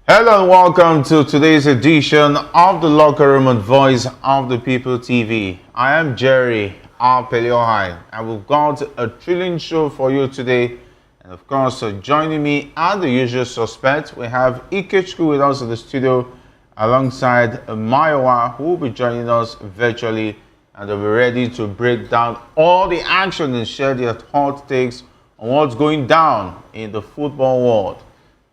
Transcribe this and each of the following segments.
Hello and welcome to today's edition of the Locker Room on Voice of the People TV. I am Jerry Arpeliohai and we've got a thrilling show for you today. And of course, joining me are the usual suspects. We have Ikechukwu with us in the studio alongside Mayowa, who will be joining us virtually, and they'll be ready to break down all the action and share their hot takes on what's going down in the football world.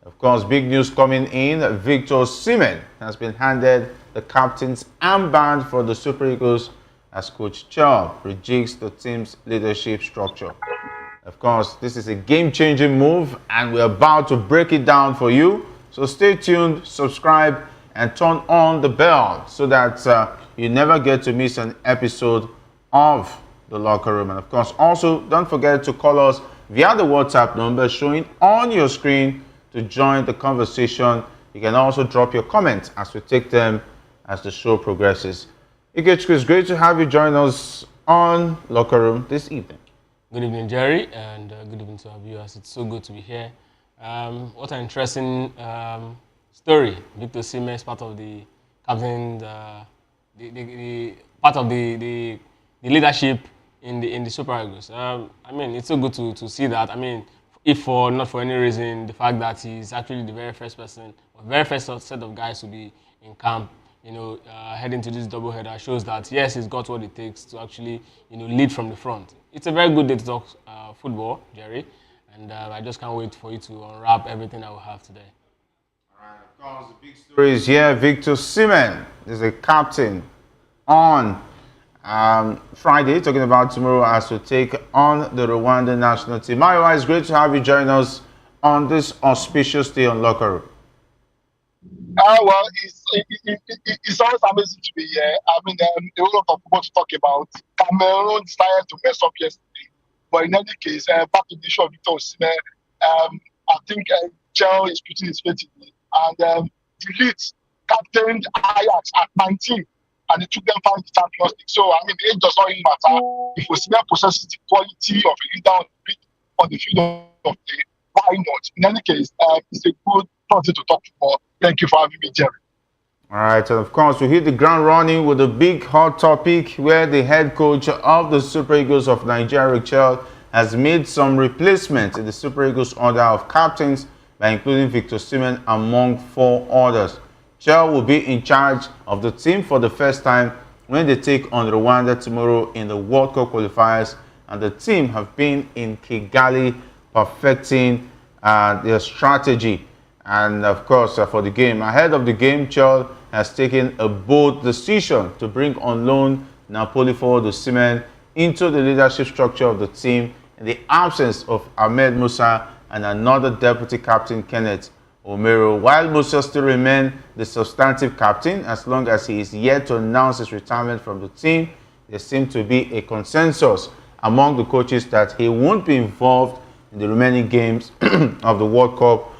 Of course, big news coming in. Victor Osimhen has been handed the captain's armband for the Super Eagles as Coach Chelle rejigs the team's leadership structure. Of course, this is a game-changing move and we're about to break it down for you. So stay tuned, subscribe, and turn on the bell so that you never get to miss an episode of The Locker Room. And of course, also, don't forget to call us via the WhatsApp number showing on your screen to join the conversation. You can also drop your comments as we take them as the show progresses. Ikechukwu, it's great to have you join us on Locker Room this evening. Good evening, Jerry, and good evening to our viewers. It's so good to be here. What an interesting story. Victor Osimhen is part of the captain, part of the leadership in the Super Eagles. I mean, it's so good to see that. I mean, if not for any reason, the fact that he's actually the very first person, or very first set of guys to be in camp, heading to this doubleheader shows that yes, he's got what it takes to actually, lead from the front. It's a very good day to talk football, Jerry, and I just can't wait for you to unwrap everything I will have today. All right, of course, the big story is here. Victor Osimhen is a captain on Friday, talking about tomorrow as we take on the Rwandan national team. Mayowa, it's great to have you join us on this auspicious day on Locker Room. Well, it's always amazing to be here. I mean, a lot of football to talk about. Cameroon decided to mess up yesterday. But in any case, back to the issue of Victor Osimhen, I think Chelle is putting his faith in it. And Delete captained Ajax at 19. And they took them far in the Champions League. So, I mean, the age does not really matter. If Osimhen possesses the quality of a leader on the field of play, why not? In any case, it's a good thing to talk about. Thank you for having me, Jerry. All right, and of course, we hit the ground running with a big hot topic where the head coach of the Super Eagles of Nigeria, Chelle, has made some replacements in the Super Eagles order of captains by including Victor Osimhen among 4 others. Chelle will be in charge of the team for the first time when they take on Rwanda tomorrow in the World Cup qualifiers, and the team have been in Kigali perfecting their strategy. And of course, for the game, ahead of the game, Chelle has taken a bold decision to bring on loan Napoli forward Osimhen into the leadership structure of the team in the absence of Ahmed Musa and another deputy captain, Kenneth Omero. While Musa still remains the substantive captain, as long as he is yet to announce his retirement from the team, there seems to be a consensus among the coaches that he won't be involved in the remaining games of the World Cup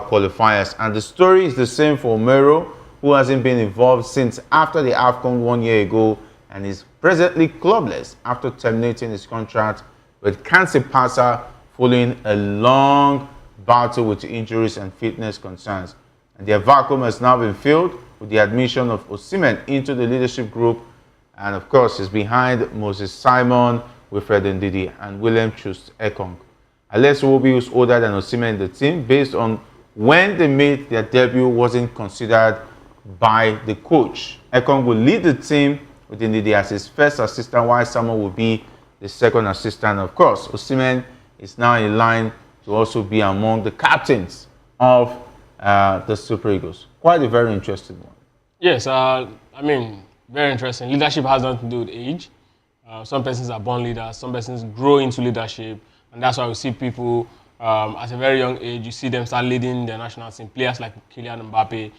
qualifiers. And the story is the same for Omero, who hasn't been involved since after the AFCON 1 year ago and is presently clubless after terminating his contract with Kansipasa following a long battle with injuries and fitness concerns. And their vacuum has now been filled with the admission of Osimhen into the leadership group, and of course is behind Moses Simon, Wilfred Ndidi, and William Chust Ekong. Alex Iwobi, who's older than Osimhen in the team, based on when they made their debut, wasn't considered by the coach. Ekong will lead the team with Ndidi as his first assistant, while Simon will be the second assistant. Of course, Osimhen is now in line to also be among the captains of the Super Eagles. Quite a very interesting one. Yes, I mean, very interesting. Leadership has nothing to do with age. Some persons are born leaders, some persons grow into leadership, and that's why we see people at a very young age, you see them start leading the national team. Players like Kylian Mbappe,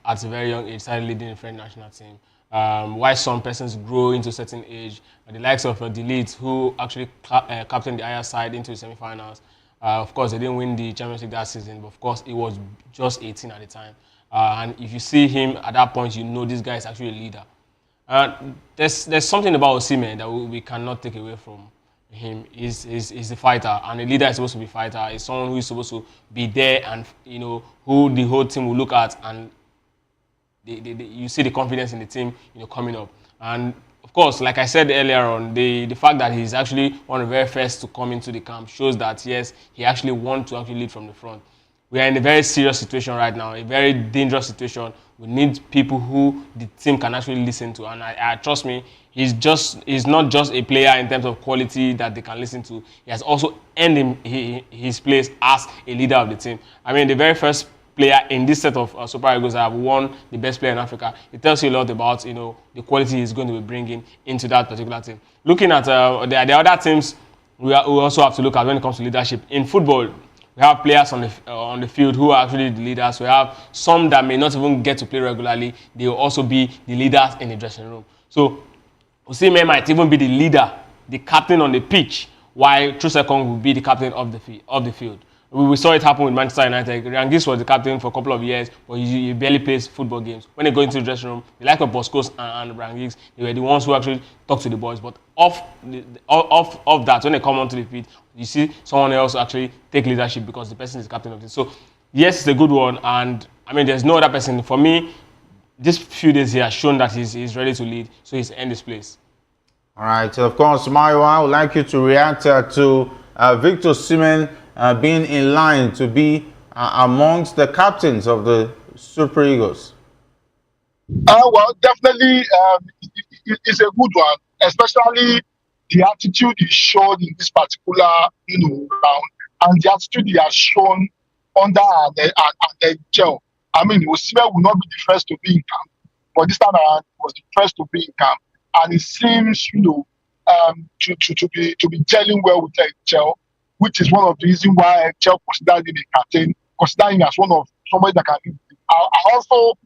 at a very young age, started leading the French national team. Why some persons grow into a certain age, the likes of Delete, who actually captained the Ajax side into the semi-finals. Of course, they didn't win the Champions League that season, but of course, he was just 18 at the time. And if you see him at that point, you know this guy is actually a leader. There's something about Osimhen that we cannot take away from him is a fighter, and a leader is supposed to be a fighter. Is someone who is supposed to be there, and who the whole team will look at, and you see the confidence in the team, coming up. And of course, like I said earlier on, the fact that he's actually one of the very first to come into the camp shows that yes, he actually wants to actually lead from the front. We are in a very serious situation right now, a very dangerous situation. We need people who the team can actually listen to, and I trust me, he's not just a player in terms of quality that they can listen to. He has also earned his place as a leader of the team. I mean, the very first player in this set of Super Eagles that have won the best player in Africa. It tells you a lot about the quality he's going to be bringing into that particular team. Looking at the other teams, we also have to look at when it comes to leadership in football. We have players on the field who are actually the leaders. We have some that may not even get to play regularly. They will also be the leaders in the dressing room. So Osimhen might even be the leader, the captain on the pitch, while Ekong will be the captain of the field. We saw it happen with Manchester United. Rejigs was the captain for a couple of years, but he barely plays football games. When they go into the dressing room, the like of Boscos and Rejigs, they were the ones who actually talk to the boys. But off that, when they come onto the pitch, you see someone else actually take leadership because the person is the captain of it. So, yes, it's a good one. And, I mean, there's no other person. For me, this few days he has shown that he's ready to lead, so he's earned his place. All right. So, of course, Mario, I would like you to react to Victor Osimhen being in line to be amongst the captains of the Super Eagles. Well, definitely, it's a good one, especially the attitude he showed in this particular, round, and the attitude he has shown under the Chelle. I mean, Osimhen will not be the first to be in camp, but this time around, he was the first to be in camp, and it seems, to be gelling well with Chelle, which is one of the reasons why Chelle considered him a captain, considering him as somebody that can lead. I also,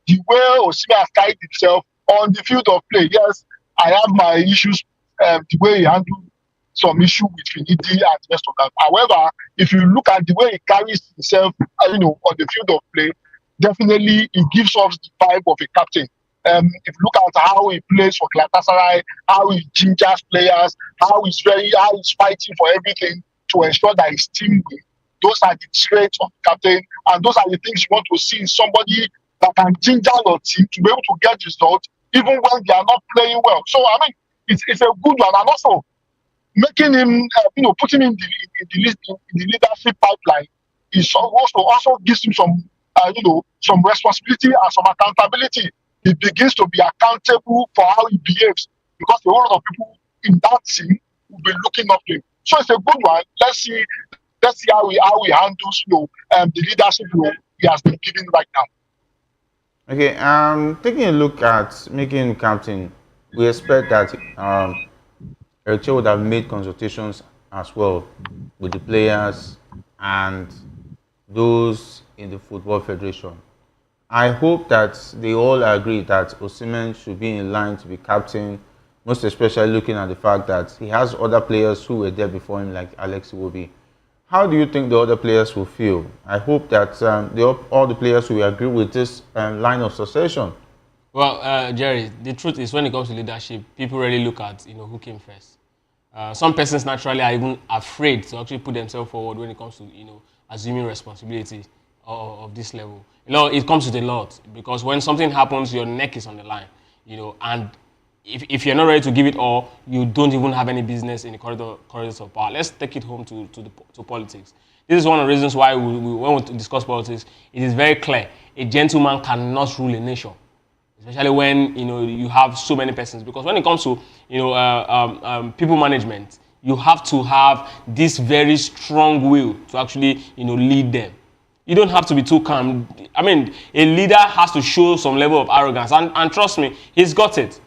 the way Osimhen has carried himself on the field of play, yes, I have my issues, the way he handled some issue with Finidi and the rest of that. However, if you look at the way he carries himself, on the field of play, definitely he gives us the vibe of a captain. If you look at how he plays for Galatasaray, how he gingers players, how he's fighting for everything to ensure that his team wins. Those are the traits of the captain, and those are the things you want to see in somebody that can ginger your team to be able to get results, even when they are not playing well. So, I mean, it's a good one, and also making him, putting him in the leadership pipeline is also gives him some, some responsibility and some accountability. He begins to be accountable for how he behaves, because a lot of people in that team will be looking up to him. So it's a good one. Let's see how he handles the leadership role he has been given right now. Okay, taking a look at making him captain, we expect that Chelle would have made consultations as well with the players and those in the Football Federation. I hope that they all agree that Osimhen should be in line to be captain, most especially looking at the fact that he has other players who were there before him, like Alex Iwobi. How do you think the other players will feel? I hope that all the players will agree with this line of succession. Well, Jerry, the truth is when it comes to leadership, people really look at who came first. Some persons naturally are even afraid to actually put themselves forward when it comes to assuming responsibility of this level. It comes with a lot, because when something happens, your neck is on the line. And if you're not ready to give it all, you don't even have any business in the corridors of power. Let's take it home to politics. This is one of the reasons why when we discuss politics, it is very clear. A gentleman cannot rule a nation, especially when you have so many persons. Because when it comes to people management, you have to have this very strong will to actually lead them. You don't have to be too calm. I mean, a leader has to show some level of arrogance, and trust me, he's got it.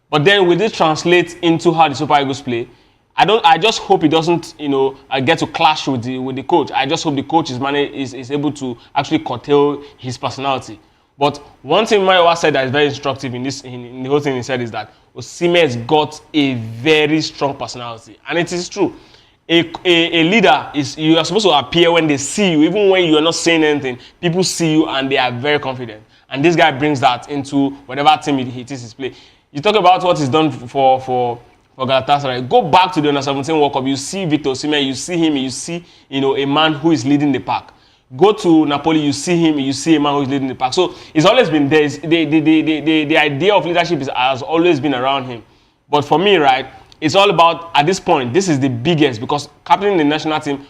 But then will this translate into how the Super Eagles play? I just hope he doesn't, get to clash with the coach. I just hope the coach is able to actually curtail his personality. But one thing Mayowa said that is very instructive in the whole thing he said is that Osimhen has got a very strong personality, and it is true. A leader you are supposed to appear when they see you, even when you are not saying anything. People see you and they are very confident, and this guy brings that into whatever team it is his play. You talk about what he's done for for Galatasaray. Go back to the Under-17 World Cup. You see Victor Osimhen, you see him, you see a man who is leading the pack. Go to Napoli, you see him, you see a man who is leading the pack. So it's always been there. The idea of leadership has always been around him. But for me, right, it's all about, at this point, this is the biggest, because captaining the national team,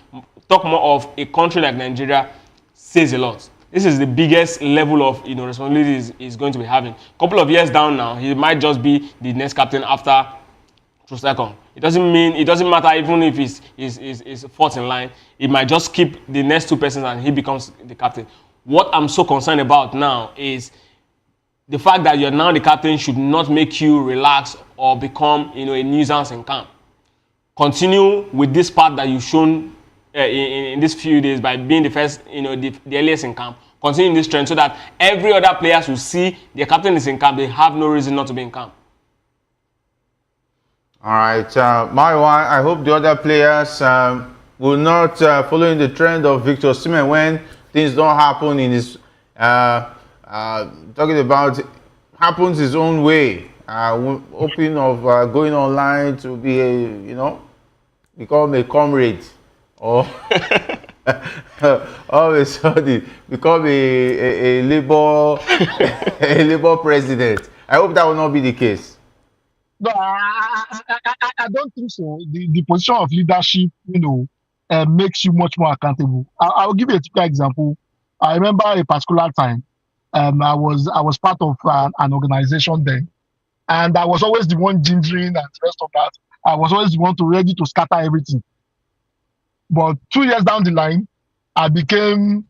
talk more of a country like Nigeria, says a lot. This is the biggest level of responsibility he's going to be having. A couple of years down now, he might just be the next captain after Ekong. It doesn't matter even if he's fourth in line. It might just keep the next two persons and he becomes the captain. What I'm so concerned about now is the fact that you're now the captain should not make you relax or become a nuisance in camp. Continue with this part that you've shown in these few days by being the first, the earliest in camp. Continue this trend so that every other players who see their captain is in camp, they have no reason not to be in camp. All right, Marwan, I hope the other players will not follow in the trend of Victor Osimhen when things don't happen in his, talking about, happens his own way. Hoping of going online to be become a comrade, or all of a sudden become a Labour a Labour president. I hope that will not be the case. No, I don't think so. The position of leadership, makes you much more accountable. I'll give you a typical example. I remember a particular time, I was part of an organization then, and I was always the one gingering and the rest of that. I was always the one ready to scatter everything. But 2 years down the line, I became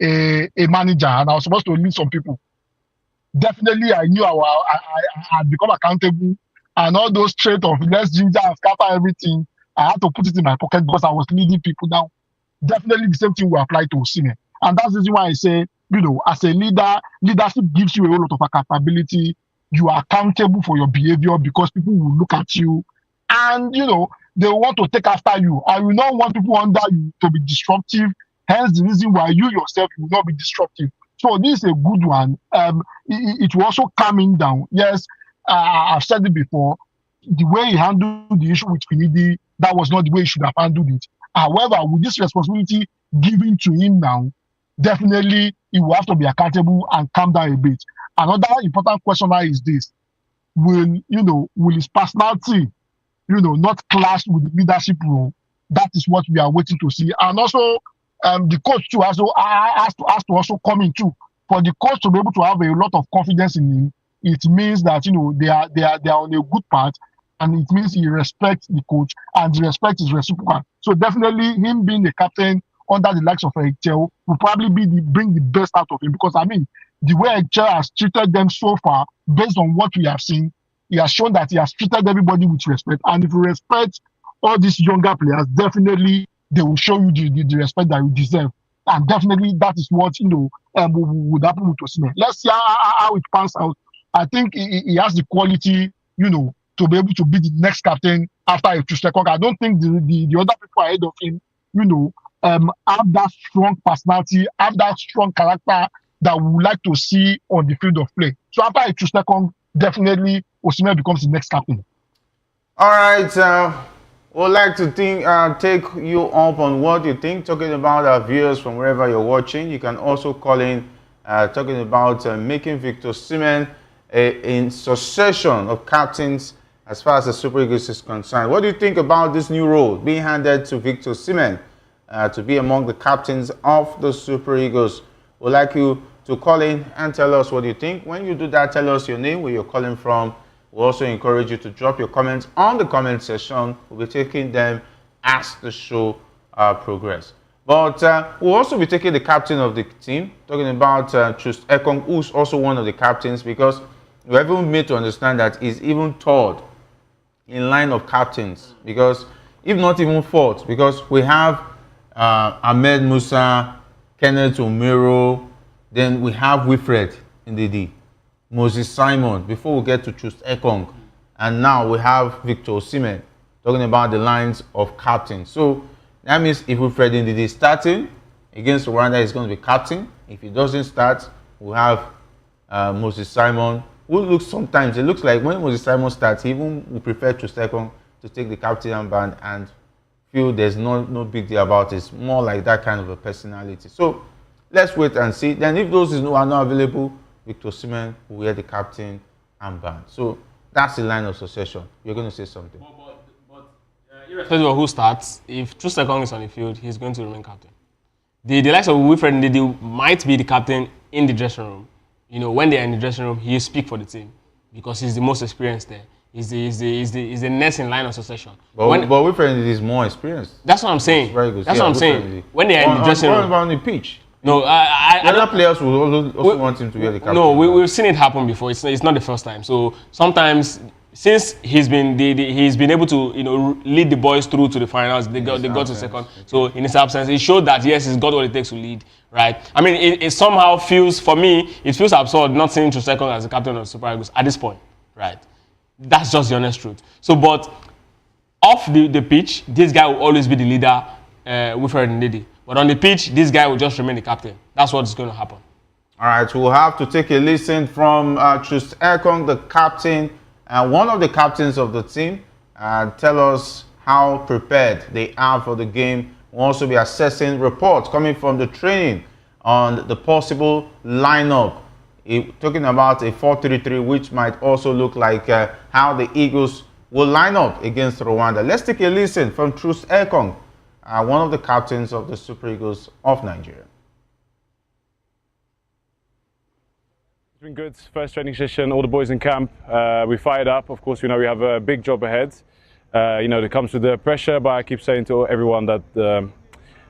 a manager, and I was supposed to lead some people. Definitely, I knew I had become accountable. And all those traits of let's ginger and scatter everything, I had to put it in my pocket because I was leading people now. Definitely the same thing will apply to Osimhen. And that's the reason why I say, as a leader, leadership gives you a whole lot of accountability. You are accountable for your behavior because people will look at you and, they want to take after you. I will not want people under you to be disruptive. Hence the reason why you yourself will not be disruptive. So this is a good one. It will also calming down. Yes, I've said it before. The way he handled the issue with Finidi, that was not the way he should have handled it. However, with this responsibility given to him now, definitely he will have to be accountable and calm down a bit. Another important question now is this: will his personality, not clash with the leadership role? That is what we are waiting to see. And also, the coach too has to also come in too. For the coach to be able to have a lot of confidence in him, it means that they are on a good path, and it means he respects the coach, and the respect is reciprocal. So definitely, him being the captain under the likes of Chelle will probably bring the best out of him, because the way Chelle has treated them so far, based on what we have seen, he has shown that he has treated everybody with respect. And if you respect all these younger players, definitely they will show you the respect that you deserve. And definitely that is what would happen with Osimhen. Let's see how it pans out. I think he has the quality, to be able to be the next captain after a Ekong. I don't think the other people ahead of him, have that strong personality, have that strong character that we would like to see on the field of play. So after a Ekong, definitely Osimhen becomes the next captain. All right. We'd like to take you up on what you think, talking about our viewers from wherever you're watching. You can also call in talking about making Victor Osimhen in succession of captains as far as the Super Eagles is concerned. What do you think about this new role being handed to Victor Osimhen to be among the captains of the Super Eagles? We'd like you to call in and tell us what you think. When you do that, tell us your name, where you're calling from. We'll also encourage you to drop your comments on the comment section. We'll be taking them as the show progresses. But we'll also be taking the captain of the team, talking about Ekong, who's also one of the captains, because we have even made to understand that he's even third in line of captains, because if not even fourth, because we have Ahmed Musa, Kenneth Omero, then we have Wilfred Ndidi, Moses Simon, before we get to Ekong, and now we have Victor Osimhen, talking about the lines of captains. So that means if Wilfred Ndidi is starting against Rwanda, he's going to be captain. If he doesn't start, we have Moses Simon, who looks sometimes, it looks like when Moses Simon starts, he even would prefer Ekong to take the captain armband and feel there's no big deal about it. It's more like that kind of a personality. So let's wait and see. Then if those are not available, Victor Osimhen will wear the captain armband. So that's the line of succession. You're going to say something. Irrespective of who starts, if Ekong is on the field, he's going to remain captain. The likes of Wilfred Ndidi might be the captain in the dressing room. You know, when they're in the dressing room, he'll speak for the team because he's the most experienced there. He's the next in line of succession. But Wilfred Ndidi is more experienced. That's what I'm saying. Very good. That's what I'm saying. When they're in the dressing room. What about on the pitch? No, other players will also want him to wear the captain. No, we've seen it happen before. It's not the first time. So sometimes, since he's been able to lead the boys through to the finals, they got to second. So in his absence, it showed that yes, he's got what it takes to lead. Right? I mean, it somehow feels, for me, it feels absurd not seeing Ekong as the captain of Super Eagles at this point. Right? That's just the honest truth. So, but off the pitch, this guy will always be the leader, Wilfred Ndidi. But on the pitch, this guy will just remain the captain. That's what's going to happen. All right, we'll have to take a listen from Ekong, the captain, one of the captains of the team. Tell us how prepared they are for the game. We'll also be assessing reports coming from the training on the possible lineup. Talking about a 4-3-3, which might also look like how the Eagles will line up against Rwanda. Let's take a listen from Ekong, one of the captains of the Super Eagles of Nigeria. It's been good. First training session, all the boys in camp. We fired up. Of course, we know we have a big job ahead. It comes with the pressure, but I keep saying to everyone that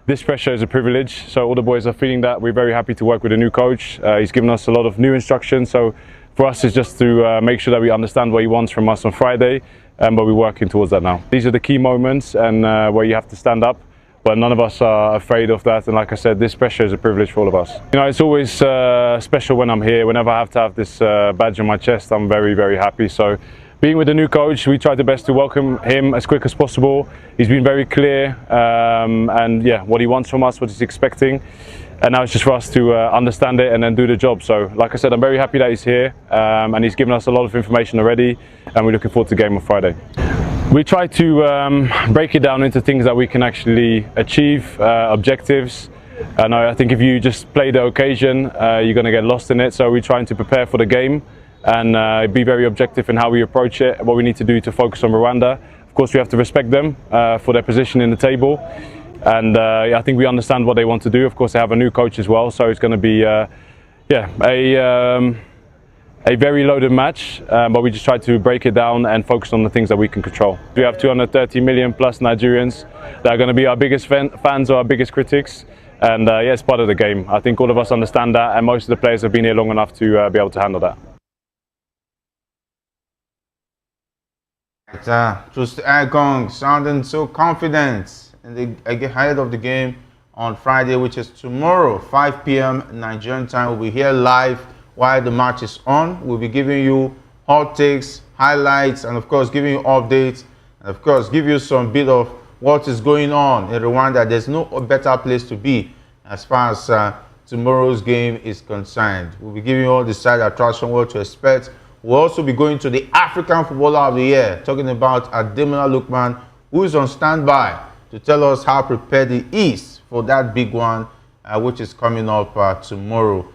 this pressure is a privilege. So all the boys are feeling that. We're very happy to work with a new coach. He's given us a lot of new instructions. So for us, it's just to make sure that we understand what he wants from us on Friday. But we're working towards that now. These are the key moments and where you have to stand up. But none of us are afraid of that. And like I said, this pressure is a privilege for all of us. It's always special when I'm here. Whenever I have to have this badge on my chest, I'm very, very happy. So being with the new coach, we tried the best to welcome him as quick as possible. He's been very clear and yeah, what he wants from us, what he's expecting. And now it's just for us to understand it and then do the job. So like I said, I'm very happy that he's here and he's given us a lot of information already and we're looking forward to the game on Friday. We try to break it down into things that we can actually achieve, objectives. And I think if you just play the occasion, you're going to get lost in it. So we're trying to prepare for the game and be very objective in how we approach it, what we need to do to focus on Rwanda. Of course, we have to respect them for their position in the table. And I think we understand what they want to do. Of course, they have a new coach as well. So it's going to be a very loaded match, but we just try to break it down and focus on the things that we can control. We have 230 million plus Nigerians that are going to be our biggest fans or our biggest critics. And yeah, it's part of the game. I think all of us understand that, and most of the players have been here long enough to be able to handle that. Ekong sounding so confident in the ahead of the game on Friday, which is tomorrow, 5 p.m. Nigerian time. We'll be here live while the match is on. We'll be giving you hot takes, highlights, and of course giving you updates, and of course give you some bit of what is going on in Rwanda. There's no better place to be as far as tomorrow's game is concerned. We'll be giving you all the side attraction, what to expect. We'll also be going to the African Footballer of the Year, talking about Ademola Lukman, who is on standby to tell us how prepared he is for that big one, which is coming up tomorrow.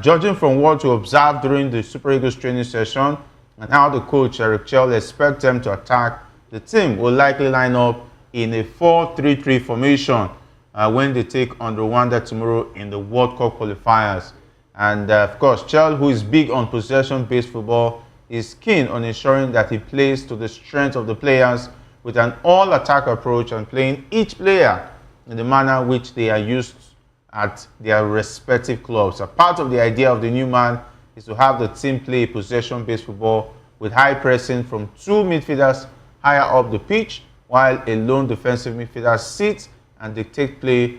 Judging from what we observed during the Super Eagles training session and how the coach, Chelle, expects them to attack, the team will likely line up in a 4-3-3 formation when they take on Rwanda tomorrow in the World Cup qualifiers. And of course, Chelle, who is big on possession-based football, is keen on ensuring that he plays to the strength of the players with an all-attack approach and playing each player in the manner which they are used at their respective clubs. A part of the idea of the new man is to have the team play possession-based football with high pressing from two midfielders higher up the pitch, while a lone defensive midfielder sits and dictate play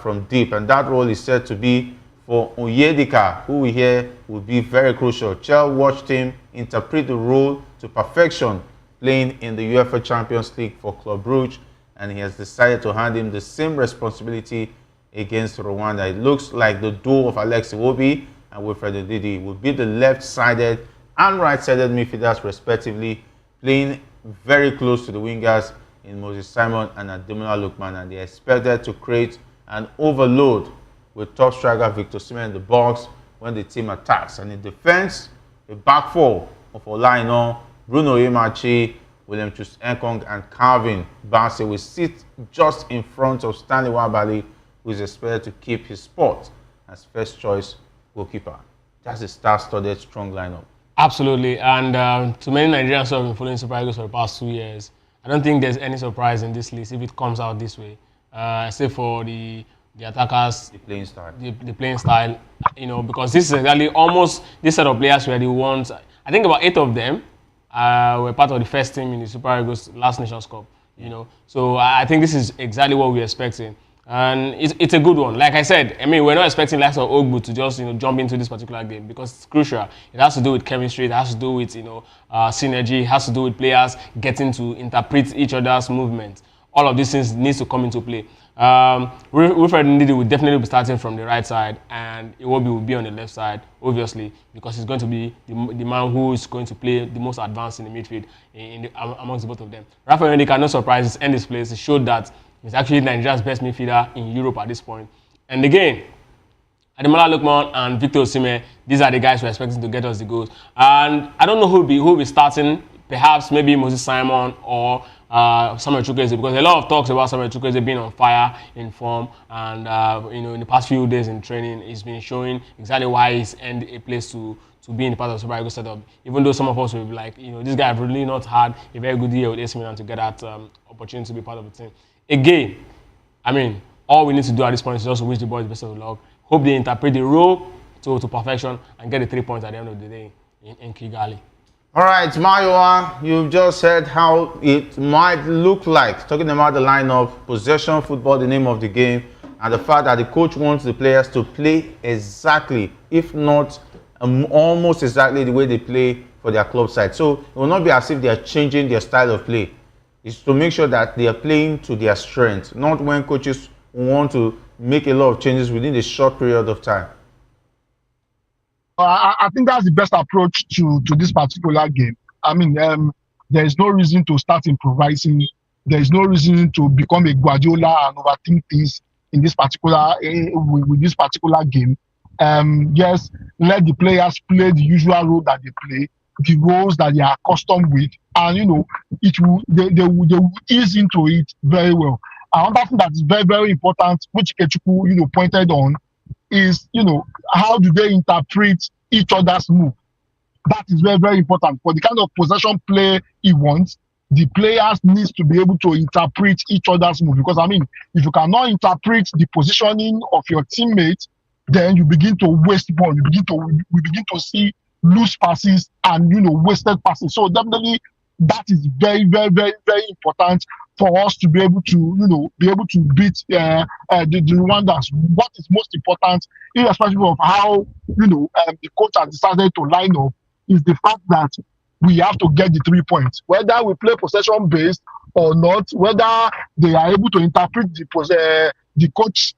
from deep. And that role is said to be for Onyedika, who we hear will be very crucial. Chelle watched him interpret the role to perfection, playing in the UEFA Champions League for Club Brugge, and he has decided to hand him the same responsibility against Rwanda. It looks like the duo of Alex Iwobi and Wilfred Ndidi will be the left-sided and right-sided midfielders respectively, playing very close to the wingers in Osimhen and Ademola Lukman, and they expected to create an overload with top striker Victor Osimhen in the box when the team attacks. And in defense, the back four of Olajuwon, Bruno Imachi, William Ekong, and Calvin Bassey will sit just in front of Stanley Wabali, who is expected to keep his spot as first choice goalkeeper. That's a star-studded, strong lineup. Absolutely, and to many Nigerians who have been following Super Eagles for the past 2 years, I don't think there's any surprise in this list if it comes out this way, except for the attackers, The playing style. The playing style, because this is exactly almost this set of players were the ones. I think about 8 of them were part of the first team in the Super Eagles last Nations Cup. So I think this is exactly what we're expecting. And it's a good one. Like I said, we're not expecting likes of Ogbu to just jump into this particular game because it's crucial. It has to do with chemistry. It has to do with synergy. It has to do with players getting to interpret each other's movements. All of these things needs to come into play. Wilfred Ndidi will definitely be starting from the right side, and Iwobi will be on the left side, obviously, because he's going to be the man who is going to play the most advanced in the midfield amongst both of them. Rafael Ndika, no surprise, end his place. He showed that he's actually Nigeria's best midfielder in Europe at this point. And again, Ademola Lukman and Victor Osimhen, these are the guys we're expecting to get us the goals. And I don't know who will be starting. Perhaps maybe Moses Simon or Samuel Chukwueze, because a lot of talks about Samuel Chukwueze being on fire in form, and in the past few days in training, he's been showing exactly why he's earned a place to be in the part of the Super Eagles setup. Even though some of us will be like, this guy have really not had a very good year with AC Milan to get that opportunity to be part of the team. Again, all we need to do at this point is just wish the boys the best of luck. Hope they interpret the role to perfection and get the 3 points at the end of the day in Kigali. All right, Mayowa, you've just heard how it might look like. Talking about the lineup, possession football, the name of the game, and the fact that the coach wants the players to play exactly, if not almost exactly the way they play for their club side. So it will not be as if they are changing their style of play. It's to make sure that they are playing to their strength, not when coaches want to make a lot of changes within a short period of time. I think that's the best approach to this particular game. There is no reason to start improvising. There is no reason to become a Guardiola and overthink things in this particular with this particular game. Yes, let the players play the usual role that they play, the roles that they are accustomed with, and they will ease into it very well. Another thing that is very, very important, which Ikechukwu pointed on, is how do they interpret each other's move. That is very, very important. For the kind of possession play he wants, the players needs to be able to interpret each other's move. Because if you cannot interpret the positioning of your teammates, then you begin to waste ball. We begin to see loose passes and wasted passes. So definitely that is very, very, very, very important for us to be able to beat the Rwandans. What is most important, irrespective of how the coach has decided to line up, is the fact that we have to get the 3 points. Whether we play possession based or not, whether they are able to interpret the coach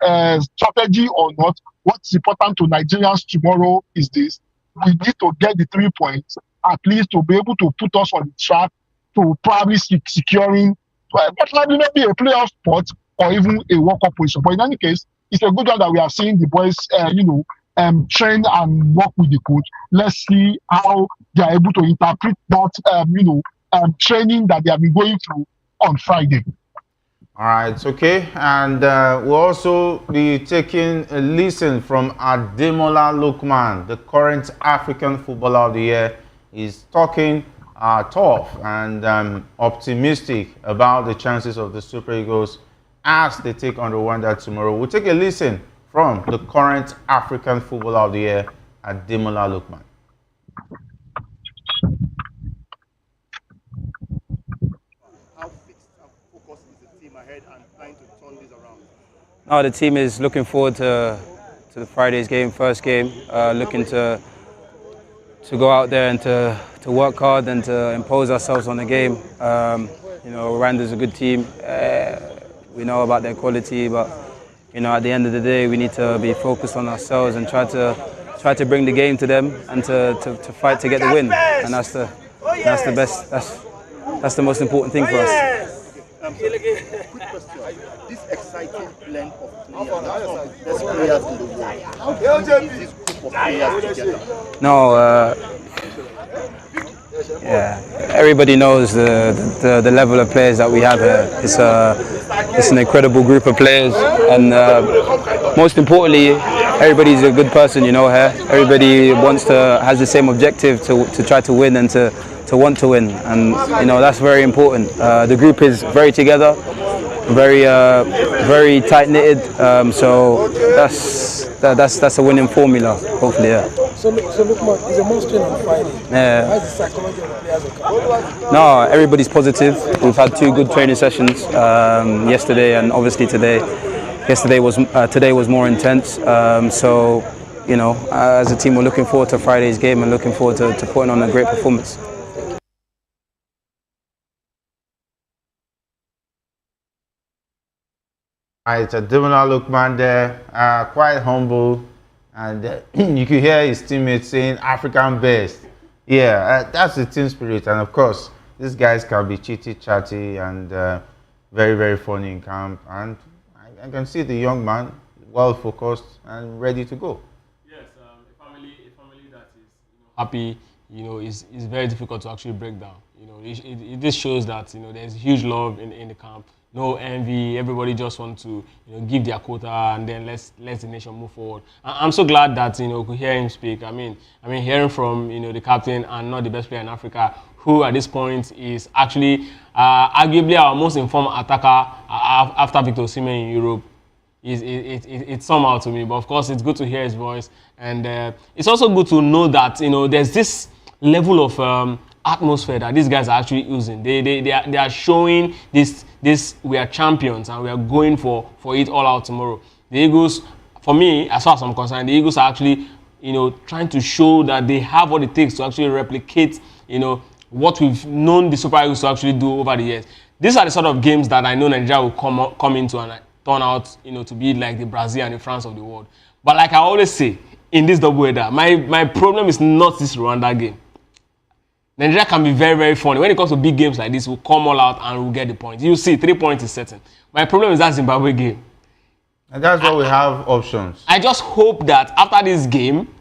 strategy or not, what's important to Nigerians tomorrow is this: we need to get the 3 points, at least to be able to put us on the track to probably securing maybe a playoff spot or even a World Cup position. But in any case, it's a good one that we are seeing the boys, train and work with the coach. Let's see how they are able to interpret that, training that they have been going through on Friday. All right, okay. And we'll also be taking a listen from Ademola Lukman, the current African Footballer of the Year. He's talking tough and optimistic about the chances of the Super Eagles as they take on Rwanda tomorrow. We'll take a listen from the current African Footballer of the Year, Ademola Lukman. How fixed and focused is the team ahead and trying to turn this around? The team is looking forward to the Friday's game, first game, looking to go out there and to work hard and to impose ourselves on the game. Rwanda's a good team. We know about their quality, but at the end of the day, we need to be focused on ourselves and try to bring the game to them and to fight to get the win. And that's the that's the most important thing for us. Quick question. This exciting blend of players, some of the best players in the world. How do you use this group of players together? No, yeah, everybody knows the level of players that we have here. It's an incredible group of players, and most importantly, everybody's a good person, you know. Here, everybody has the same objective to try to win and to want to win, and you know that's very important. The group is very together, very tight knitted. So that's a winning formula, hopefully. Yeah. So Lukman, is a must win on Friday. Yeah. How is the psychology of the players? No, everybody's positive. We've had 2 good training sessions yesterday and obviously today. Today was more intense. So, you know, as a team, we're looking forward to Friday's game and looking forward to putting on a great performance. Right, Devonal Lukman there, quite humble, and you could hear his teammates saying African best. Yeah, that's the team spirit, and of course, these guys can be chatty, and very, very funny in camp, and I can see the young man well focused and ready to go. Yes, a family that is happy, is very difficult to actually break down. This shows that there's huge love in the camp. No envy. Everybody just want to give their quota and then let's the nation move forward. I'm so glad that we could hear him speak. I mean hearing from the captain and not the best player in Africa, who at this point is actually arguably our most informed attacker after Victor Osimhen in Europe. It's somehow to me, but of course it's good to hear his voice, and it's also good to know that there's this level of atmosphere that these guys are actually using. They are showing this we are champions and we are going for it all out tomorrow. The Eagles, for me, as far as I'm concerned, the Eagles are actually trying to show that they have what it takes to actually replicate what we've known the Super Eagles to actually do over the years. These are the sort of games that I know Nigeria will come into and turn out to be like the Brazil and the France of the world. But like I always say in this double header, my problem is not this Rwanda game. Nigeria can be very, very funny. When it comes to big games like this, we'll come all out and we'll get the points. You see, 3 points is certain. My problem is that Zimbabwe game. And that's why we have options. I just hope that after this game,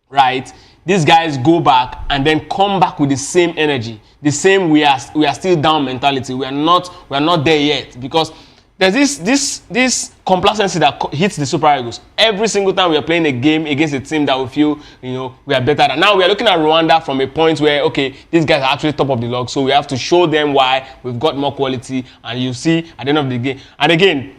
right, these guys go back and then come back with the same energy, the same we are still down mentality. We are not there yet, because there's this complacency that hits the Super Eagles every single time we are playing a game against a team that we feel we are better than. Now we are looking at Rwanda from a point where, okay, these guys are actually top of the log, so we have to show them why we've got more quality, and you see at the end of the game. And again,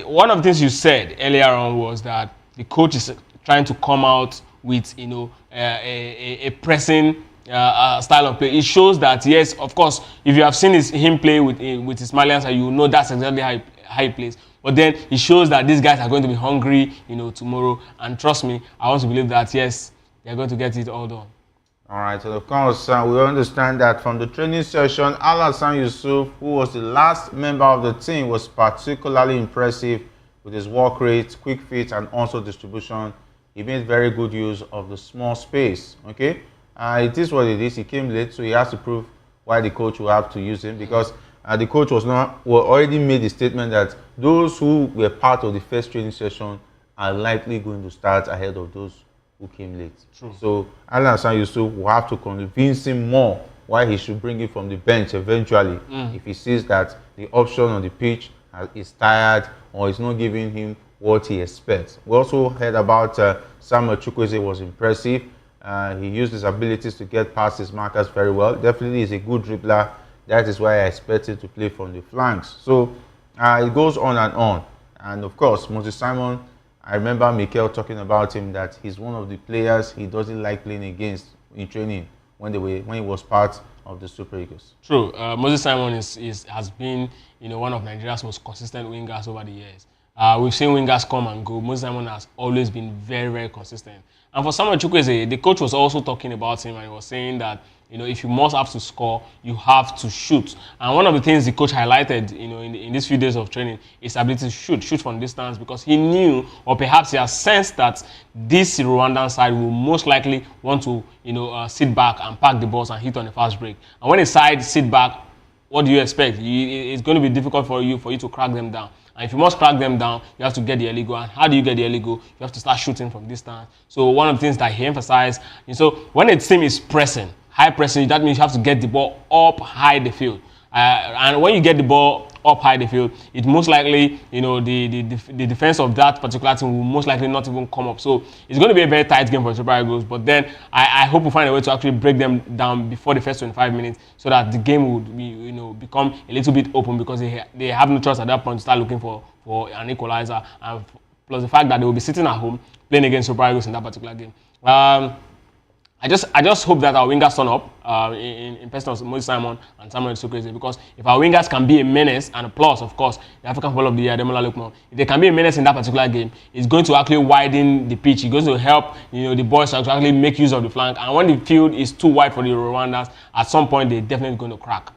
one of the things you said earlier on was that the coach is trying to come out with a pressing style of play. It shows that, yes, of course, if you have seen him play with his Malians, you know that's exactly how he plays. But then it shows that these guys are going to be hungry, tomorrow. And trust me, I want to believe that, yes, they're going to get it all done. All right, so of course, we understand that from the training session, Alassane Yusuf, who was the last member of the team, was particularly impressive with his work rate, quick feet, and also distribution. He made very good use of the small space, okay? It is what it is. He came late, so he has to prove why the coach will have to use him, because the coach already made the statement that those who were part of the first training session are likely going to start ahead of those who came late. True. So Alassane Yusuf will have to convince him more why he should bring him from the bench eventually if he sees that the option on the pitch is tired or is not giving him what he expects. We also heard about Samuel Chukwueze was impressive. He used his abilities to get past his markers very well. Definitely is a good dribbler. That is why I expect him to play from the flanks. So it goes on and on. And of course, Moses Simon, I remember Mikel talking about him that he's one of the players he doesn't like playing against in training when he was part of the Super Eagles. True. Moses Simon has been one of Nigeria's most consistent wingers over the years. We've seen wingers come and go. Osimhen has always been very, very consistent. And for Samuel Chukwueze, the coach was also talking about him, and he was saying that, if you must have to score, you have to shoot. And one of the things the coach highlighted, in these few days of training, is ability to shoot from distance, because he knew, or perhaps he has sensed that this Rwandan side will most likely want to, sit back and pack the balls and hit on a fast break. And when a side sit back, what do you expect? It's going to be difficult for you to crack them down. And if you must crack them down, you have to get the early goal. And how do you get the early goal? You have to start shooting from distance. So one of the things that he emphasized, so when a team is pressing, high pressing, that means you have to get the ball up high the field. And when you get the ball up high the field, it most likely, the defense of that particular team will most likely not even come up. So it's going to be a very tight game for Super Eagles. But then I hope we find a way to actually break them down before the first 25 minutes, so that the game would be, become a little bit open, because they have no choice at that point to start looking for an equalizer. And plus the fact that they will be sitting at home playing against Super Eagles in that particular game. I just hope that our wingers turn up in person of Moses Simon and Samuel Chukwueze, because if our wingers can be a menace, and a plus, of course, the African Football of the Year, Ademola Lukman, if they can be a menace in that particular game, it's going to actually widen the pitch. It's going to help the boys to actually make use of the flank. And when the field is too wide for the Rwandans, at some point they're definitely going to crack.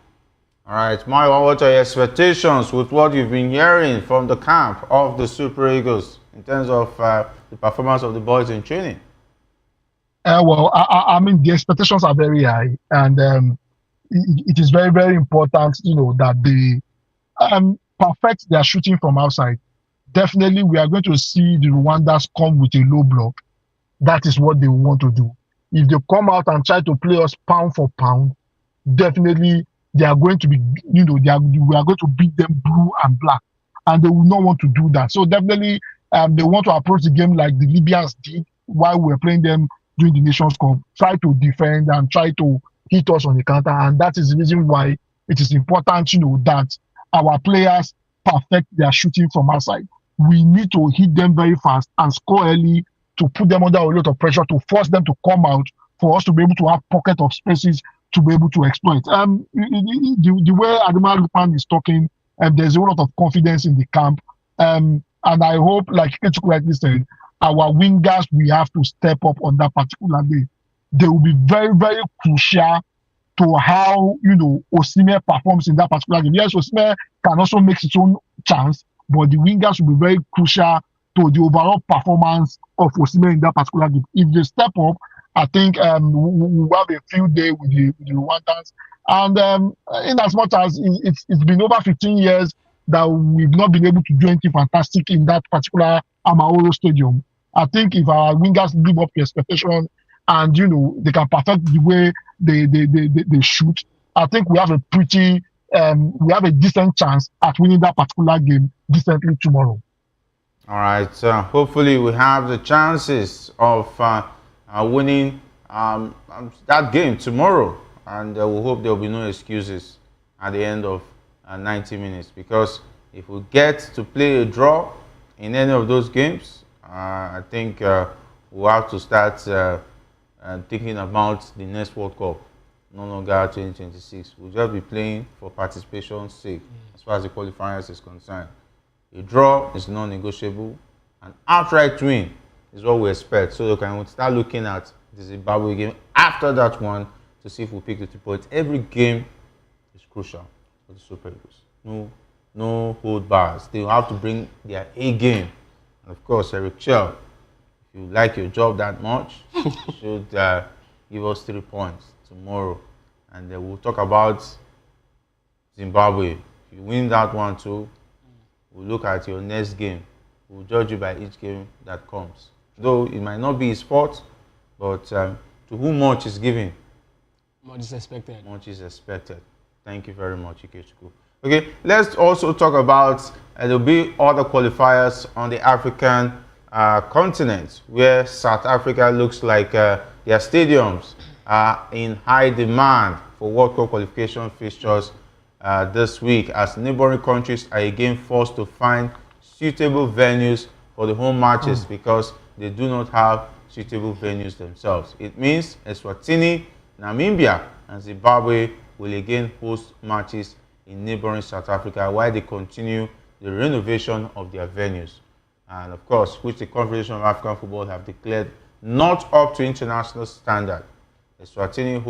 All right, Mario, what are your expectations with what you've been hearing from the camp of the Super Eagles in terms of the performance of the boys in training? Well, I mean, the expectations are very high, and it is very, very important, that they perfect their shooting from outside. Definitely, we are going to see the Rwandans come with a low block. That is what they want to do. If they come out and try to play us pound for pound, definitely they are going to be, we are going to beat them blue and black, and they will not want to do that. So definitely, they want to approach the game like the Libyans did while we were playing them during the Nations Cup, try to defend and try to hit us on the counter. And that is the reason why it is important, that our players perfect their shooting from outside. We need to hit them very fast and score early to put them under a lot of pressure, to force them to come out, for us to be able to have pocket of spaces to be able to exploit. The way Ademola Lukman is talking, there's a lot of confidence in the camp. And I hope, like Kechu rightly said, our wingers, we have to step up on that particular day. They will be very, very crucial to how, Osimhen performs in that particular game. Yes, Osimhen can also make his own chance, but the wingers will be very crucial to the overall performance of Osimhen in that particular game. If they step up, I think we'll have a field day with the Rwandans. And in as much as it's been over 15 years that we've not been able to do anything fantastic in that particular Amahoro Stadium, I think if our wingers live up to expectation and, they can perfect the way they shoot, I think we have a decent chance at winning that particular game decently tomorrow. All right. Hopefully we have the chances of winning that game tomorrow. And we hope there will be no excuses at the end of 90 minutes. Because if we get to play a draw in any of those games, I think we'll have to start thinking about the next World Cup, no longer 2026. We'll just be playing for participation's sake, as far as the qualifiers is concerned. A draw is non-negotiable. An outright win is what we expect. So we can start looking at the Zimbabwe game after that one to see if we pick the 2 points. Every game is crucial for the Super Eagles. No hold bars. They will have to bring their A game. And of course, Chelle, if you like your job that much, you should give us 3 points tomorrow. And we'll talk about Zimbabwe. If you win that one too, we'll look at your next game. We'll judge you by each game that comes. Though it might not be his fault, but to whom much is given, much is expected. Much is expected. Thank you very much, Ikechukwu. Okay, let's also talk about there'll be other qualifiers on the African continent, where South Africa looks like their stadiums are in high demand for World Cup qualification fixtures this week, as neighboring countries are again forced to find suitable venues for the home matches because they do not have suitable venues themselves. It means Eswatini, Namibia, and Zimbabwe will again host matches in neighboring South Africa while they continue the renovation of their venues. And of course, which the Confederation of African Football have declared not up to international standard. Eswatini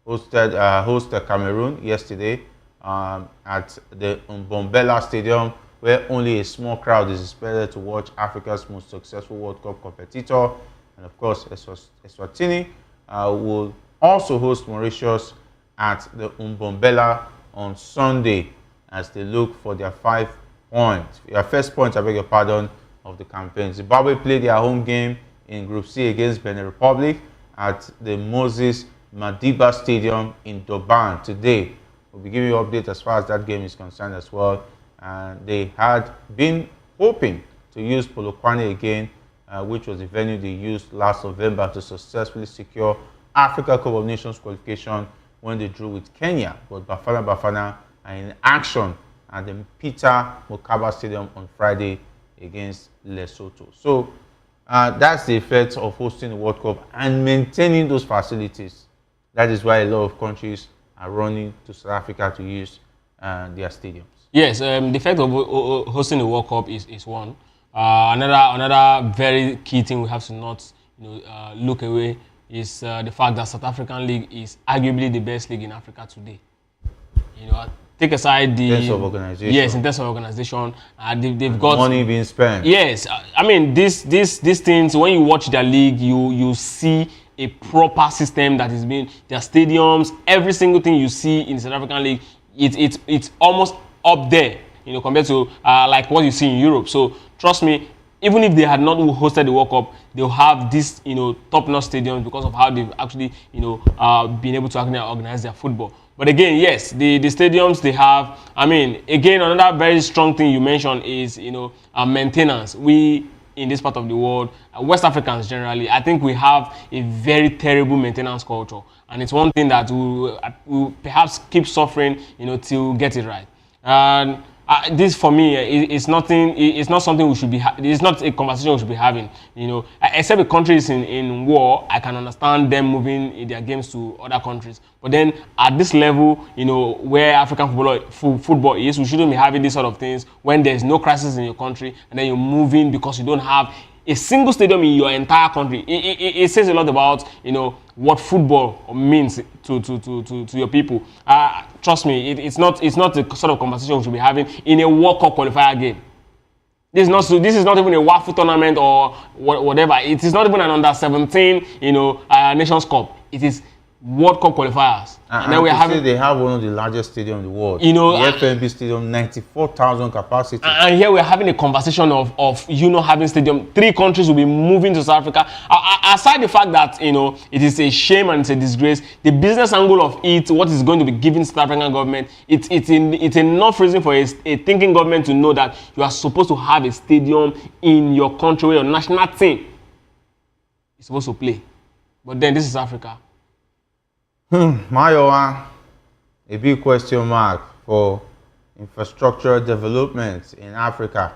hosted Cameroon yesterday at the Mbombela Stadium, where only a small crowd is expected to watch Africa's most successful World Cup competitor. And of course, Eswatini will also host Mauritius at the Mbombela on Sunday as they look for their first point, I beg your pardon, of the campaign. Zimbabwe played their home game in Group C against Benin Republic at the Moses Madiba Stadium in Durban today. We'll be giving you an update as far as that game is concerned as well. And they had been hoping to use Polokwane again, which was the venue they used last November to successfully secure Africa Cup of Nations qualification when they drew with Kenya. But Bafana are in action at the Peter Mokaba Stadium on Friday against Lesotho. So that's the effect of hosting the World Cup and maintaining those facilities. That is why a lot of countries are running to South Africa to use their stadiums. Yes, the effect of hosting the World Cup is one. Another very key thing we have to not look away is the fact that South African League is arguably the best league in Africa today. Take aside the... In terms of organization. Yes, in terms of organization. They've got... money being spent. Yes. I mean, these things, when you watch their league, you see a proper system that is being... Their stadiums, every single thing you see in the South African League, it's almost up there, compared to like what you see in Europe. So, trust me, even if they had not hosted the World Cup, they'll have this, top-notch stadiums because of how they've actually, been able to actually organize their football. But again, yes, the stadiums they have, I mean, again, another very strong thing you mentioned is, maintenance. We, in this part of the world, West Africans generally, I think we have a very terrible maintenance culture. And it's one thing that we'll perhaps keep suffering, till we get it right. And this for me is nothing. It's not something we should be. It's not a conversation we should be having. Except the countries in war, I can understand them moving their games to other countries. But then at this level, where African football is, we shouldn't be having these sort of things when there's no crisis in your country and then you're moving because you don't have a single stadium in your entire country. It says a lot about what football means to your people. Trust me, it's not the sort of conversation we should be having in a World Cup qualifier game. This is not even a WAFU tournament or whatever. It is not even an under-17 Nations Cup. It is World Cup qualifiers. And then we have they have one of the largest stadiums in the world. The FNB Stadium, 94,000 capacity. And here we're having a conversation of having stadium. 3 countries will be moving to South Africa. Aside the fact that it is a shame and it's a disgrace, the business angle of it, what is going to be given to the South African government, it's enough reason for a thinking government to know that you are supposed to have a stadium in your country where your national team is supposed to play. But then this is Africa. Mayowa, a big question mark for infrastructural development in Africa.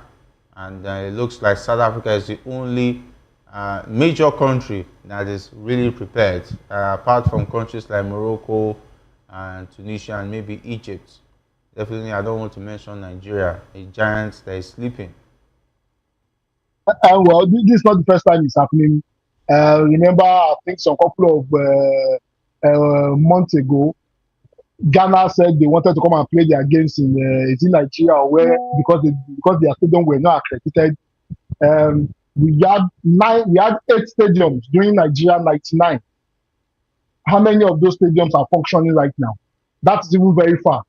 And it looks like South Africa is the only major country that is really prepared, apart from countries like Morocco and Tunisia and maybe Egypt. Definitely, I don't want to mention Nigeria, a giant that is sleeping. Well, this is not the first time it's happening. Remember, I think some couple of months ago, Ghana said they wanted to come and play their games in Nigeria, where because their stadium were not accredited. We had 8 stadiums during Nigeria '99. How many of those stadiums are functioning right now? That's even very far.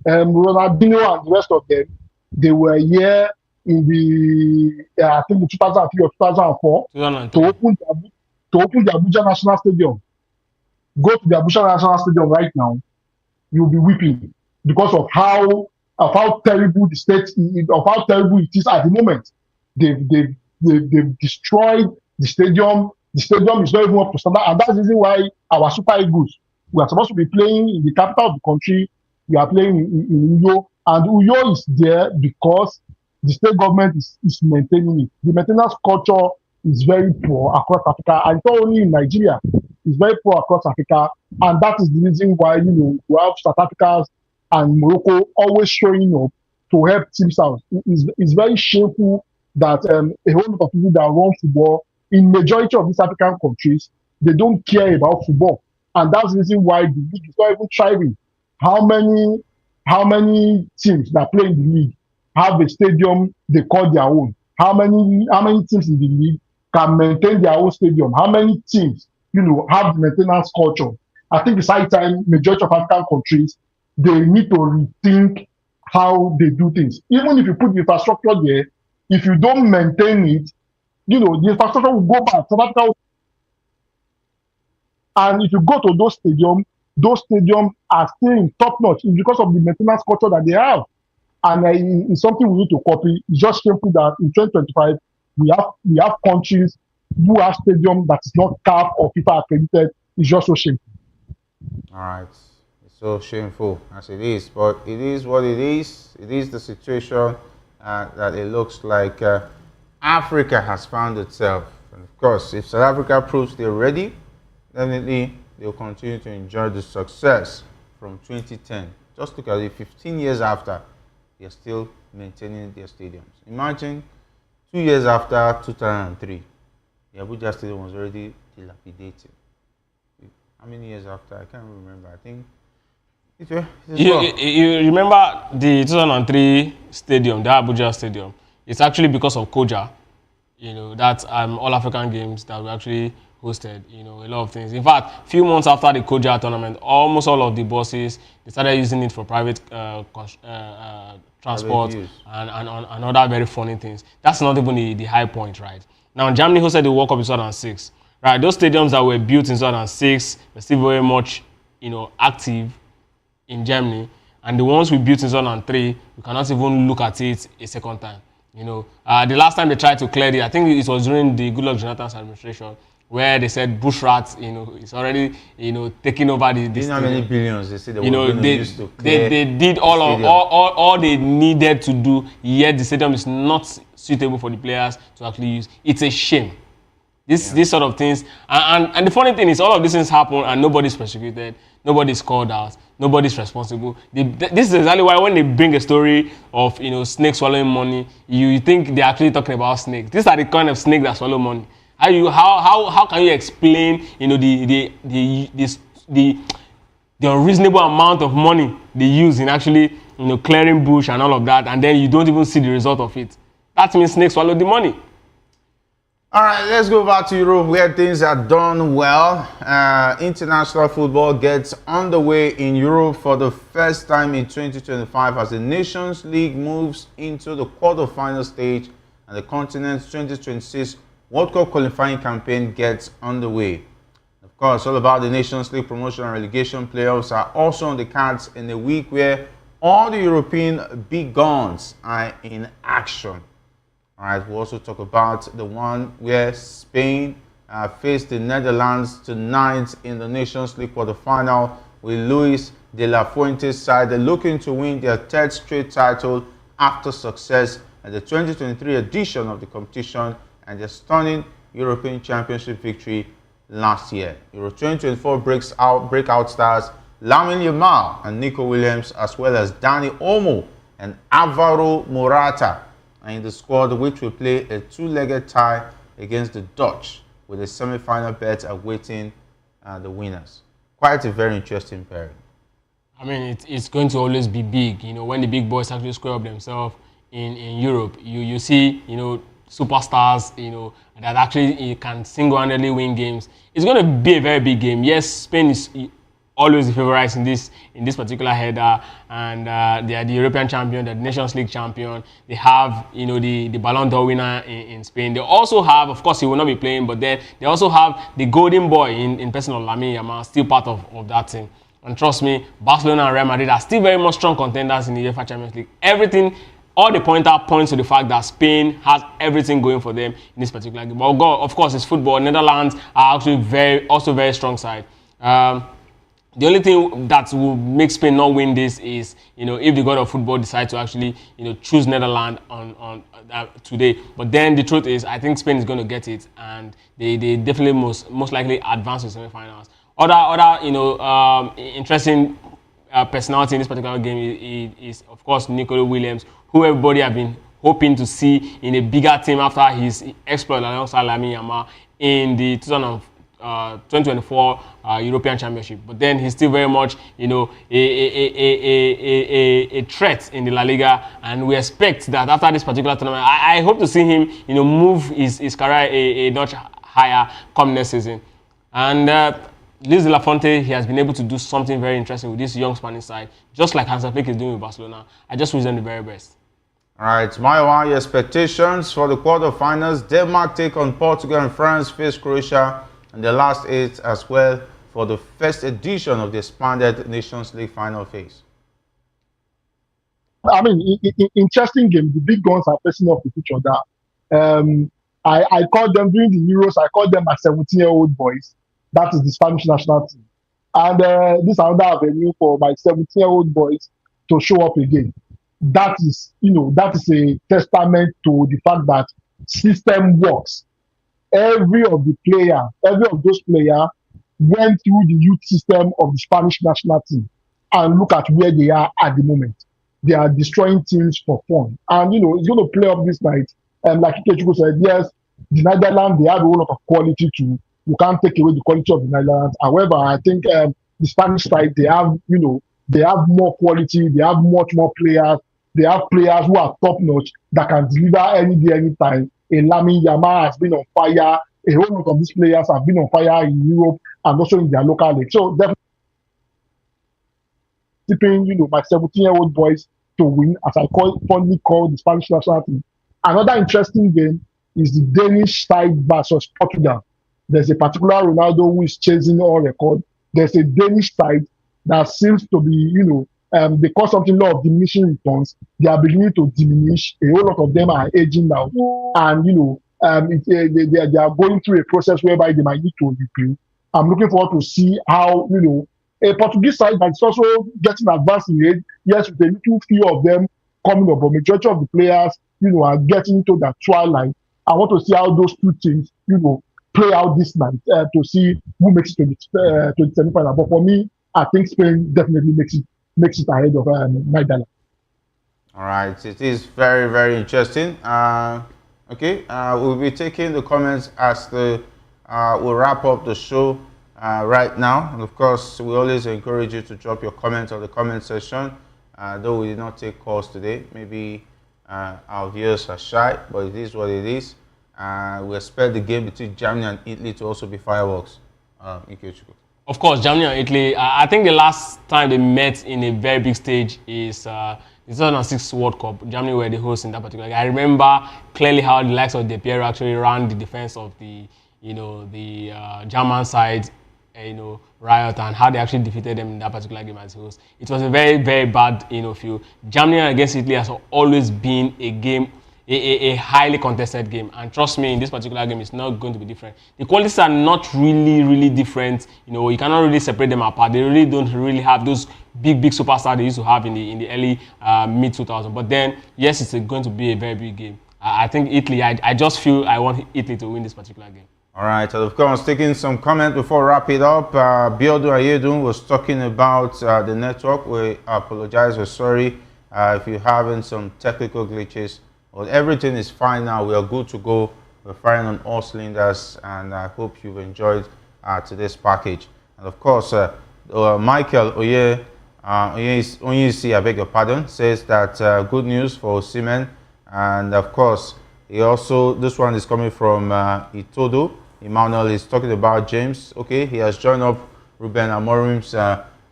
Ronaldinho and the rest of them, they were here in the I think the 2003 or 2004 to open the Abuja National Stadium. Go to the Abuja National Stadium right now, you'll be weeping because of how terrible the state of how terrible it is at the moment. They've destroyed the stadium. The stadium is not even up to standard, and that's the reason why our Super Eagles, we are supposed to be playing in the capital of the country. We are playing in Uyo, and Uyo is there because the state government is maintaining it. The maintenance culture is very poor across Africa, and not only in Nigeria. It's very poor across Africa, and that is the reason why we have South Africa and Morocco always showing up to help teams out. It's very shameful that a whole lot of people that run football in majority of these African countries, they don't care about football. And that's the reason why the league is not even thriving. How many teams that play in the league have a stadium they call their own? How many teams in the league can maintain their own stadium? How many teams, have the maintenance culture? I think it's high time majority of African countries they need to rethink how they do things. Even if you put the infrastructure there, if you don't maintain it, the infrastructure will go back. South Africa and if you go to those stadiums are still in top notch. It's because of the maintenance culture that they have. And it's something we need to copy. It's just shameful that in 2025 we have countries who have stadium that is not CAF or FIFA accredited. It's just so shameful. All right. It's so shameful as it is, but it is what it is. It is the situation that it looks like Africa has found itself. And of course, if South Africa proves they're ready, definitely they'll continue to enjoy the success from 2010. Just look at it, 15 years after, they're still maintaining their stadiums. Imagine 2 years after 2003, the Abuja Stadium was already dilapidated. How many years after? I can't remember. I think you remember the 2003 stadium, the Abuja Stadium. It's actually because of Koja, that All African Games that we actually hosted, a lot of things. In fact, a few months after the Koja tournament, almost all of the buses, they started using it for private transport and other very funny things. That's not even the high point, right? Now, Germany hosted the World Cup in 2006. Right, those stadiums that were built in 2006 were still very much, active in Germany. And the ones we built in 2003, we cannot even look at it a second time. The last time they tried to clear it, I think it was during the Goodluck Jonathan's administration, where they said bush rats, it's already, taking over the you know how many billions they said they were going to use to they clear did all they needed to do, yet the stadium is not suitable for the players to actually use. It's a shame. These sort of things, and the funny thing is, all of these things happen and nobody's prosecuted, nobody's called out, nobody's responsible. This is exactly why when they bring a story of snakes swallowing money, you think they're actually talking about snakes. These are the kind of snakes that swallow money. How can you explain the unreasonable amount of money they use in actually clearing bush and all of that, and then you don't even see the result of it? That means snakes swallow the money. All right, let's go back to Europe where things are done well. International football gets underway in Europe for the first time in 2025 as the Nations League moves into the quarterfinal stage and the continent's 2026 World Cup qualifying campaign gets underway. Of course, all about the Nations League promotion and relegation playoffs are also on the cards in a week where all the European big guns are in action. All right, we'll also talk about the one where Spain faced the Netherlands tonight in the Nations League quarterfinal with Luis de la Fuente's side looking to win their third straight title after success at the 2023 edition of the competition and their stunning European Championship victory last year. Euro 2024 breakout stars Lamine Yamal and Nico Williams, as well as Dani Olmo and Alvaro Morata, in the squad, which will play a two-legged tie against the Dutch with a semi-final bet awaiting the winners. Quite a very interesting pairing. I mean, it's going to always be big. When the big boys actually square up themselves in Europe, you see, superstars, that actually can single-handedly win games. It's going to be a very big game. Yes, Spain is always the favorites in this particular header, and they are the European champion, the Nations League champion. They have the Ballon d'Or winner in Spain. They also have, of course, he will not be playing, but then they also have the golden boy in person of Lamine Yamal, still part of that team. And trust me, Barcelona and Real Madrid are still very much strong contenders in the UEFA Champions League. All the pointer points to the fact that Spain has everything going for them in this particular game. But of course, it's football. Netherlands are actually very strong side. The only thing that will make Spain not win this is, if the god of football decides to actually, choose Netherlands on today. But then the truth is, I think Spain is going to get it, and they definitely most likely advance to semi-finals. Other interesting personality in this particular game is of course, Nico Williams, who everybody have been hoping to see in a bigger team after his exploit alongside Lamine Yamal in the 2024 European Championship. But then he's still very much, a threat in the La Liga, and we expect that after this particular tournament, I hope to see him, move his career a notch higher come next season. And Luis de la Fuente, he has been able to do something very interesting with this young Spanish side, just like Hansi Flick is doing with Barcelona. I just wish them the very best. All right, Maiwa, your expectations for the quarterfinals. Denmark take on Portugal and France face Croatia in the last 8 as well for the first edition of the expanded Nations League final phase. I mean, interesting game. The big guns are facing off with each other. I called them during the Euros. I called them my 17-year-old boys. That is the Spanish national team, and this is another avenue for my 17-year-old boys to show up again. That is, that is a testament to the fact that system works. Every of those players went through the youth system of the Spanish national team, and look at where they are at the moment. They are destroying teams for fun, and it's going to play up this night. And like Ikechukwu said, yes, the Netherlands, they have a whole lot of quality too. You can't take away the quality of the Netherlands. However, I think the Spanish side, they have more quality. They have much more players. They have players who are top notch that can deliver any day, anytime. Lamine Yamal has been on fire. A whole lot of these players have been on fire in Europe and also in their local league. So definitely, my 17-year-old boys to win, as I fondly call the Spanish national team. Another interesting game is the Danish side versus Portugal. There's a particular Ronaldo who is chasing all record. There's a Danish side that seems to be, they call something law of diminishing returns. They are beginning to diminish. A whole lot of them are aging now, and they are going through a process whereby they might need to rebuild. I'm looking forward to see how a Portuguese side that's also getting advanced in age. Yes, with a little few of them coming up, but majority of the players, are getting into that twilight. I want to see how those two teams, play out this night to see who makes it to the semi-final. But for me, I think Spain definitely makes it ahead of Netherlands. All right, it is very, very interesting. Okay, we'll be taking the comments as we'll wrap up the show right now. And of course, we always encourage you to drop your comments on the comment section. Though we did not take calls today, maybe our viewers are shy, but it is what it is. We expect the game between Germany and Italy to also be fireworks. Of course, Germany and Italy. I think the last time they met in a very big stage is the 2006 World Cup. Germany were the hosts in that particular game. I remember clearly how the likes of De Piero actually ran the defense of the German side, riot, and how they actually defeated them in that particular game as hosts. It was a very, very bad feel. Germany against Italy has always been a game. A highly contested game, and trust me, in this particular game, it's not going to be different. The qualities are not really different. You cannot really separate them apart. They really don't really have those big superstars they used to have in the early mid 2000s. But then, yes, it's going to be a very big game. I think Italy. I just feel I want Italy to win this particular game. All right, and of course, taking some comment before we wrap it up. Biodun Ayedun was talking about the network. We apologize. We're sorry if you're having some technical glitches. Well, everything is fine now. We are good to go. We're firing on all cylinders, and I hope you've enjoyed today's package. And of course, Michael Onyisi, I beg your pardon, says that good news for Osimhen. And of course, this one is coming from Itodo. Emmanuel is talking about James. Okay, he has joined up Ruben Amorim's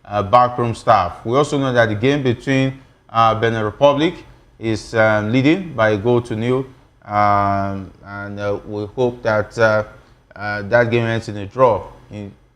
backroom staff. We also know that the game between Benin Republic is leading by a goal to nil, and we hope that that game ends in a draw.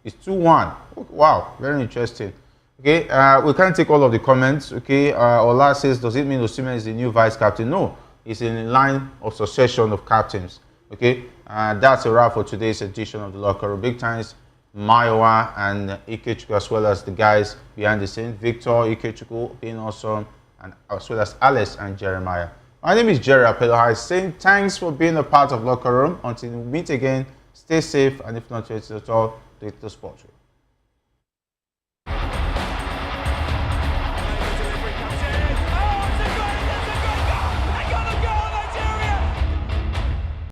It's 2-1. Wow, very interesting. Okay, we can't take all of the comments. Okay, Ola says, does it mean Osimhen is the new vice captain? No, it's in line of succession of captains. Okay, that's a wrap for today's edition of the Locker Room. Big thanks, Maiwa and Ikechukwu, as well as the guys behind the scene, Victor, Ikechukwu, being awesome, and as well as Alice and Jeremiah. My name is Jerry Apelohai, saying thanks for being a part of Locker Room. Until we meet again, stay safe, and if not yet at all, do it to sport.